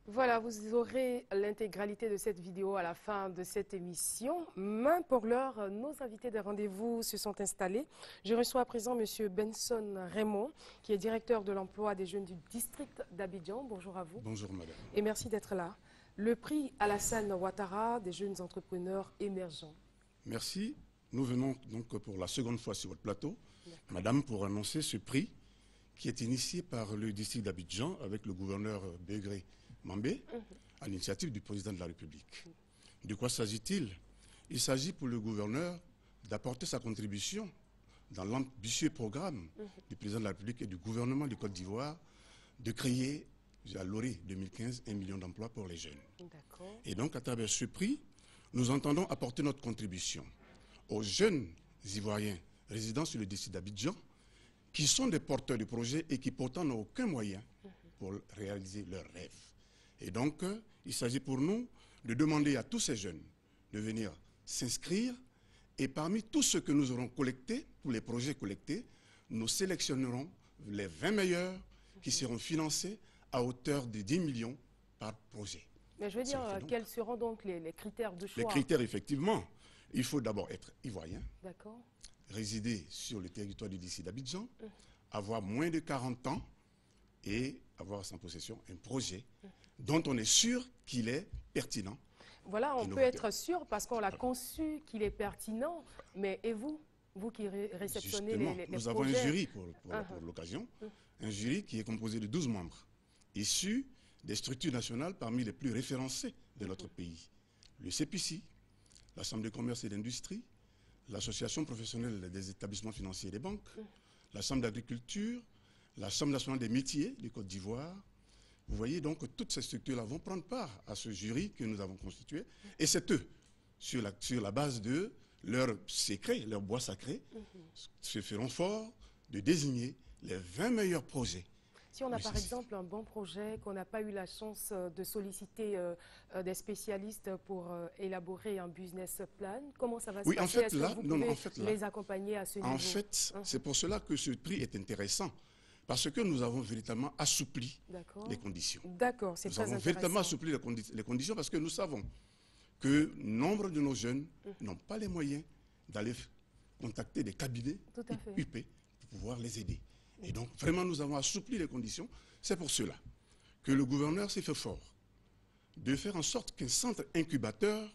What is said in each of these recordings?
Voilà, vous aurez l'intégralité de cette vidéo à la fin de cette émission. Mais pour l'heure, nos invités de rendez-vous se sont installés. Je reçois à présent M. Benson Raymond, qui est directeur de l'emploi des jeunes du district d'Abidjan. Bonjour à vous. Bonjour madame. Et merci d'être là. Le prix Alassane Ouattara des jeunes entrepreneurs émergents. Merci. Nous venons donc pour la seconde fois sur votre plateau, madame, pour annoncer ce prix qui est initié par le district d'Abidjan avec le gouverneur Bégré Mambé, à l'initiative du président de la République. De quoi s'agit-il? Il s'agit pour le gouverneur d'apporter sa contribution dans l'ambitieux programme du président de la République et du gouvernement du Côte d'Ivoire de créer, à l'orée 2015, 1 million d'emplois pour les jeunes. Et donc, à travers ce prix, nous entendons apporter notre contribution aux jeunes Ivoiriens résidant sur le district d'Abidjan qui sont des porteurs de projets et qui pourtant n'ont aucun moyen pour réaliser leurs rêves. Et donc, il s'agit pour nous de demander à tous ces jeunes de venir s'inscrire et parmi tous ceux que nous aurons collectés, tous les projets collectés, nous sélectionnerons les 20 meilleurs qui seront financés à hauteur de 10 millions par projet. Mais je veux dire, quels seront donc les critères de choix? Les critères, effectivement, il faut d'abord être ivoirien, d'accord, résider sur le territoire du district d'Abidjan, avoir moins de 40 ans et avoir à sa possession un projet dont on est sûr qu'il est pertinent. Voilà, on peut être sûr parce qu'on l'a conçu qu'il est pertinent, mais et vous qui réceptionnez les projets? Nous avons un jury pour l'occasion, un jury qui est composé de 12 membres, issus des structures nationales parmi les plus référencées de notre pays. Le CPC, la Chambre de commerce et d'industrie, l'Association professionnelle des établissements financiers et des banques, la Chambre d'agriculture, la Chambre nationale des métiers du Côte d'Ivoire. Vous voyez donc que toutes ces structures-là vont prendre part à ce jury que nous avons constitué. Et c'est eux, sur la base de leurs secrets, leurs bois sacrés, se feront fort de désigner les 20 meilleurs projets. Si on a par exemple un bon projet, qu'on n'a pas eu la chance de solliciter des spécialistes pour élaborer un business plan, comment ça va se passer? En fait, là, les accompagner à ce niveau? En fait, c'est pour cela que ce prix est intéressant. Parce que nous avons véritablement assoupli les conditions. D'accord, c'est très intéressant. Nous avons véritablement assoupli les conditions parce que nous savons que nombre de nos jeunes n'ont pas les moyens d'aller contacter des cabinets UP pour pouvoir les aider. Et donc, vraiment, nous avons assoupli les conditions. C'est pour cela que le gouverneur s'est fait fort de faire en sorte qu'un centre incubateur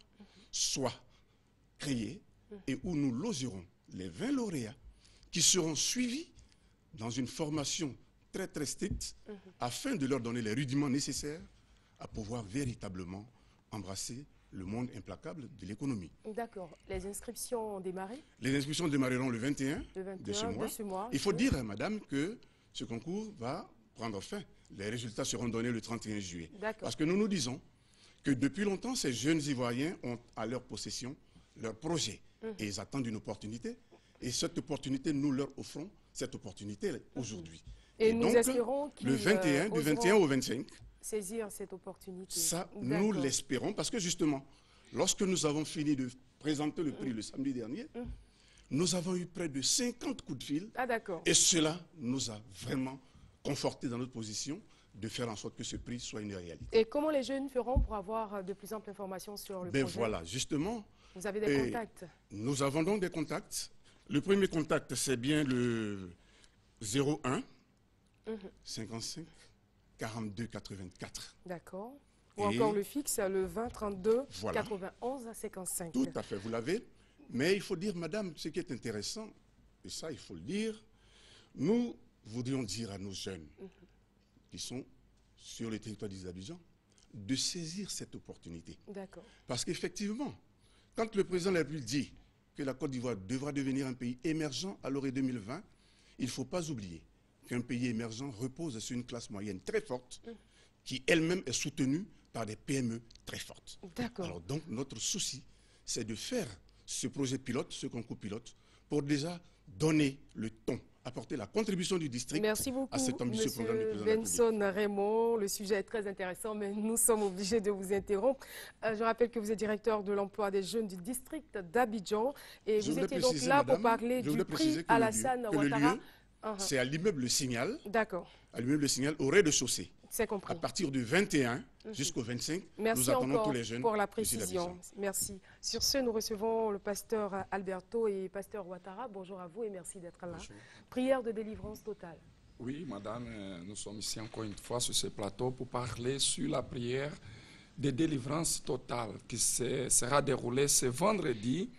soit créé et où nous logerons les 20 lauréats qui seront suivis dans une formation très très stricte afin de leur donner les rudiments nécessaires à pouvoir véritablement embrasser le monde implacable de l'économie. D'accord. Les inscriptions ont démarré? Les inscriptions démarreront le 21 de ce mois. Il faut dire, madame, que ce concours va prendre fin. Les résultats seront donnés le 31 juillet. Parce que nous nous disons que depuis longtemps, ces jeunes Ivoiriens ont à leur possession leur projet. Et ils attendent une opportunité. Et cette opportunité, nous leur offrons cette opportunité aujourd'hui. Et nous donc, espérons qu'ils du 21 au 25, saisir cette opportunité. Ça, nous l'espérons, parce que justement, lorsque nous avons fini de présenter le prix le samedi dernier, nous avons eu près de 50 coups de fil. Et cela nous a vraiment conforté dans notre position de faire en sorte que ce prix soit une réalité. Et comment les jeunes feront pour avoir de plus amples informations sur le projet? Voilà, justement. Vous avez des contacts? Nous avons donc des contacts. Le premier contact, c'est bien le 01 55 42 84. D'accord. Ou encore le fixe, le 20 32 91 55. Tout à fait, vous l'avez. Mais il faut dire, madame, ce qui est intéressant, et ça, il faut le dire, nous voudrions dire à nos jeunes qui sont sur le territoire des Abidjan de saisir cette opportunité. D'accord. Parce qu'effectivement, quand le président de la République dit que la Côte d'Ivoire devra devenir un pays émergent à l'orée 2020, il ne faut pas oublier qu'un pays émergent repose sur une classe moyenne très forte qui elle-même est soutenue par des PME très fortes. Alors donc notre souci, c'est de faire ce projet pilote, ce concours pilote, pour déjà donner le ton, apporter la contribution du district à cet ambitieux programme du président de la République. Benson Raymond, le sujet est très intéressant, mais nous sommes obligés de vous interrompre. Je rappelle que vous êtes directeur de l'emploi des jeunes du district d'Abidjan et vous étiez donc là pour parler du prix Alassane Ouattara. C'est à l'immeuble Le Signal. D'accord. À l'immeuble Le Signal, au rez-de-chaussée. C'est compris. À partir du 21 jusqu'au 25, Merci nous attendons encore tous les jeunes. pour la ici précision. d'Abidjan. Merci. Sur ce, nous recevons le pasteur Alberto et pasteur Ouattara. Bonjour à vous et merci d'être là. Bonjour. Prière de délivrance totale. Oui, madame, nous sommes ici encore une fois sur ce plateau pour parler sur la prière de délivrance totale qui sera déroulée ce vendredi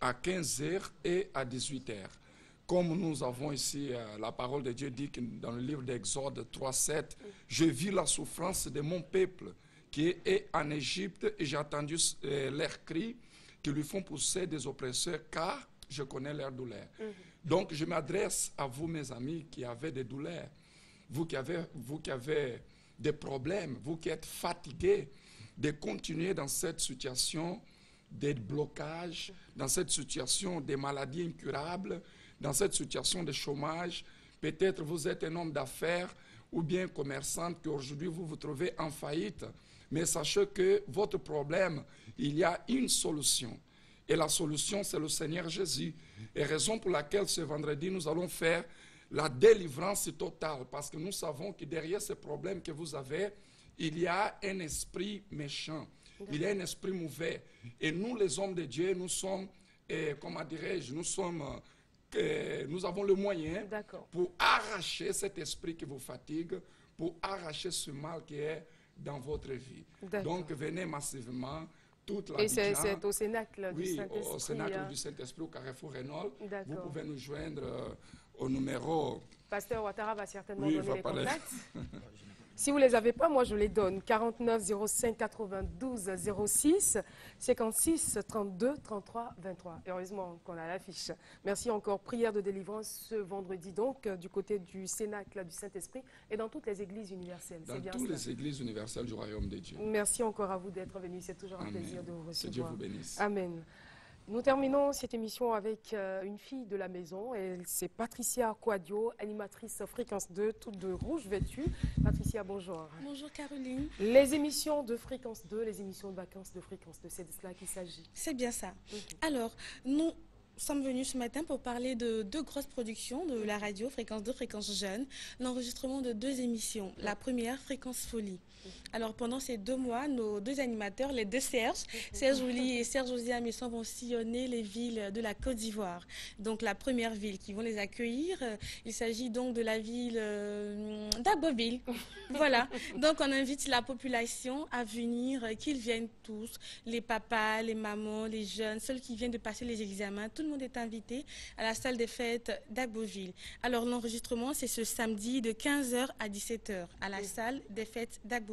à 15h et à 18h. Comme nous avons ici, la parole de Dieu dit que dans le livre d'Exode 3:7, je vis la souffrance de mon peuple qui est en Égypte et j'ai entendu leurs cris qui lui font pousser des oppresseurs car je connais leur douleur. Donc je m'adresse à vous, mes amis, qui avez des douleurs, vous qui avez des problèmes, vous qui êtes fatigués de continuer dans cette situation de blocage, dans cette situation de maladies incurables, dans cette situation de chômage. Peut-être vous êtes un homme d'affaires ou bien commerçant qu'aujourd'hui vous vous trouvez en faillite. Mais sachez que votre problème, il y a une solution. Et la solution, c'est le Seigneur Jésus. Et raison pour laquelle ce vendredi, nous allons faire la délivrance totale. Parce que nous savons que derrière ces problèmes que vous avez, il y a un esprit méchant. Il y a un esprit mauvais. Et nous, les hommes de Dieu, nous sommes, comment dirais-je, nous avons le moyen pour arracher cet esprit qui vous fatigue, pour arracher ce mal qui est dans votre vie. Donc, venez massivement. Et c'est au Cénacle du Saint-Esprit. Oui, au Cénacle du Saint-Esprit, au Carrefour Renault. Vous pouvez nous joindre au numéro... Pasteur Ouattara va certainement donner les contacts. Si vous ne les avez pas, moi je les donne. 49 05 92 06 56 32 33 23. Heureusement qu'on a l'affiche. Merci encore. Prière de délivrance ce vendredi donc du côté du Cénacle du Saint-Esprit et dans toutes les églises universelles. Dans toutes les églises universelles du Royaume de Dieu. Merci encore à vous d'être venu. C'est toujours un plaisir de vous recevoir. Que Dieu vous bénisse. Amen. Nous terminons cette émission avec une fille de la maison. C'est Patricia Quadio, animatrice Fréquence 2, toute de rouge vêtue. Patricia, bonjour. Bonjour Caroline. Les émissions de Fréquence 2, les émissions de vacances de Fréquence 2, c'est de cela qu'il s'agit. C'est bien ça. Alors, nous sommes venus ce matin pour parler de deux grosses productions de la radio, Fréquence 2, Fréquence Jeune, l'enregistrement de deux émissions. La première, Fréquence Folie. Alors pendant ces 2 mois, nos deux animateurs, les deux Serge Joly et Serge José Messon vont sillonner les villes de la Côte d'Ivoire. Donc la première ville qui vont les accueillir, il s'agit donc de la ville d'Agboville. Voilà, donc on invite la population à venir, qu'ils viennent tous, les papas, les mamans, les jeunes, ceux qui viennent de passer les examens, tout le monde est invité à la salle des fêtes d'Agboville. Alors l'enregistrement, c'est ce samedi de 15h à 17h à la salle des fêtes d'Agboville.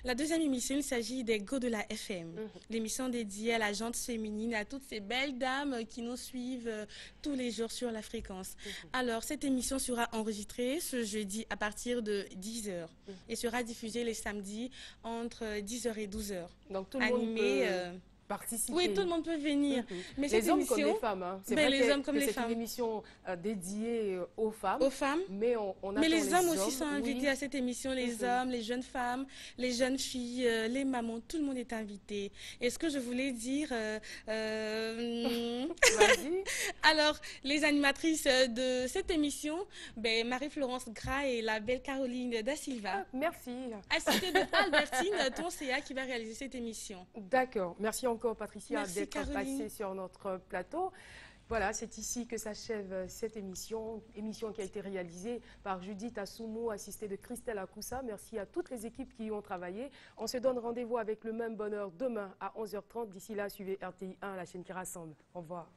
La deuxième émission, il s'agit des Go de la FM, l'émission dédiée à la gente féminine, à toutes ces belles dames qui nous suivent tous les jours sur la fréquence. Alors, cette émission sera enregistrée ce jeudi à partir de 10h et sera diffusée les samedis entre 10h et 12h. Donc, tout le monde peut participer. Oui, tout le monde peut venir. Mais les hommes comme les femmes. Hein. C'est vrai les hommes comme les femmes. C'est une émission dédiée aux femmes. Aux femmes. Mais on mais les hommes aussi sont invités à cette émission. Les hommes, les jeunes femmes, les jeunes filles, les mamans, tout le monde est invité. Et ce que je voulais dire... Alors, les animatrices de cette émission, Marie-Florence Gras et la belle Caroline Da Silva. Merci. Assistée de Albertine Toncea qui va réaliser cette émission. D'accord. Merci encore Patricia d'être Caroline. passée sur notre plateau. Voilà, c'est ici que s'achève cette émission qui a été réalisée par Judith Assoumou, assistée de Christelle Akoussa. Merci à toutes les équipes qui y ont travaillé. On se donne rendez-vous avec le même bonheur demain à 11h30. D'ici là, suivez RTI 1, la chaîne qui rassemble. Au revoir.